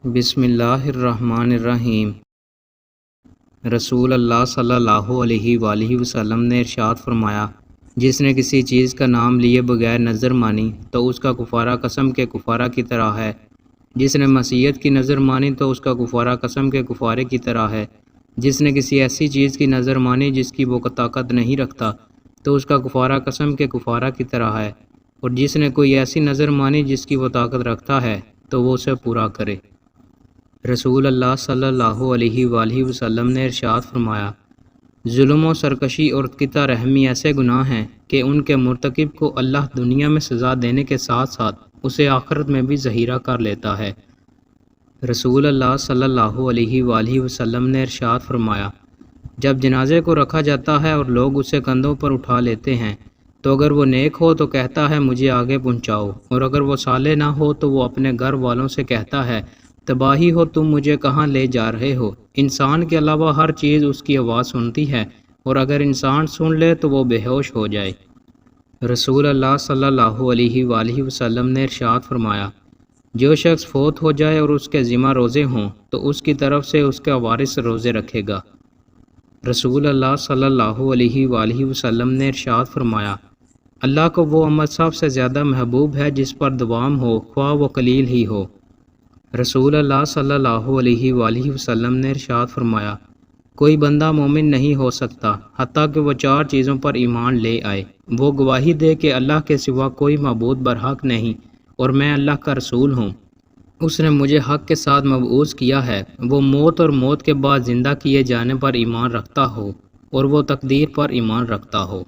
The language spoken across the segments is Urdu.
بسم اللہ الرحمن الرحیم۔ رسول اللہ صلی اللہ علیہ وآلہ وسلم نے ارشاد فرمایا، جس نے کسی چیز کا نام لیے بغیر نظر مانی تو اس کا کفارہ قسم کے کفارہ کی طرح ہے۔ جس نے معصیت کی نظر مانی تو اس کا کفارہ قسم کے کفارے کی طرح ہے۔ جس نے کسی ایسی چیز کی نظر مانی جس کی وہ طاقت نہیں رکھتا تو اس کا کفارہ قسم کے کفارہ کی طرح ہے، اور جس نے کوئی ایسی نظر مانی جس کی وہ طاقت رکھتا ہے تو وہ اسے پورا کرے۔ رسول اللہ صلی اللہ علیہ وآلہ وسلم نے ارشاد فرمایا، ظلم و سرکشی اور قطع رحمی ایسے گناہ ہیں کہ ان کے مرتکب کو اللہ دنیا میں سزا دینے کے ساتھ ساتھ اسے آخرت میں بھی ذخیرہ کر لیتا ہے۔ رسول اللہ صلی اللہ علیہ وآلہ وسلم نے ارشاد فرمایا، جب جنازے کو رکھا جاتا ہے اور لوگ اسے کندھوں پر اٹھا لیتے ہیں تو اگر وہ نیک ہو تو کہتا ہے مجھے آگے پہنچاؤ، اور اگر وہ صالح نہ ہو تو وہ اپنے گھر والوں سے کہتا ہے تباہی ہو، تم مجھے کہاں لے جا رہے ہو۔ انسان کے علاوہ ہر چیز اس کی آواز سنتی ہے، اور اگر انسان سن لے تو وہ بے ہوش ہو جائے۔ رسول اللہ صلی اللہ علیہ وآلہ وسلم نے ارشاد فرمایا، جو شخص فوت ہو جائے اور اس کے ذمہ روزے ہوں تو اس کی طرف سے اس کا وارث روزے رکھے گا۔ رسول اللہ صلی اللہ علیہ وآلہ وسلم نے ارشاد فرمایا، اللہ کو وہ عمل سب سے زیادہ محبوب ہے جس پر دوام ہو، خواہ وہ قلیل ہی ہو۔ رسول اللہ صلی اللہ علیہ وآلہ وسلم نے ارشاد فرمایا، کوئی بندہ مومن نہیں ہو سکتا حتیٰ کہ وہ 4 چیزوں پر ایمان لے آئے۔ وہ گواہی دے کہ اللہ کے سوا کوئی معبود برحق نہیں اور میں اللہ کا رسول ہوں، اس نے مجھے حق کے ساتھ مبعوث کیا ہے، وہ موت اور موت کے بعد زندہ کیے جانے پر ایمان رکھتا ہو، اور وہ تقدیر پر ایمان رکھتا ہو۔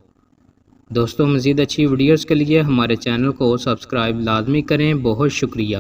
دوستو، مزید اچھی ویڈیوز کے لیے ہمارے چینل کو سبسکرائب لازمی کریں۔ بہت شکریہ۔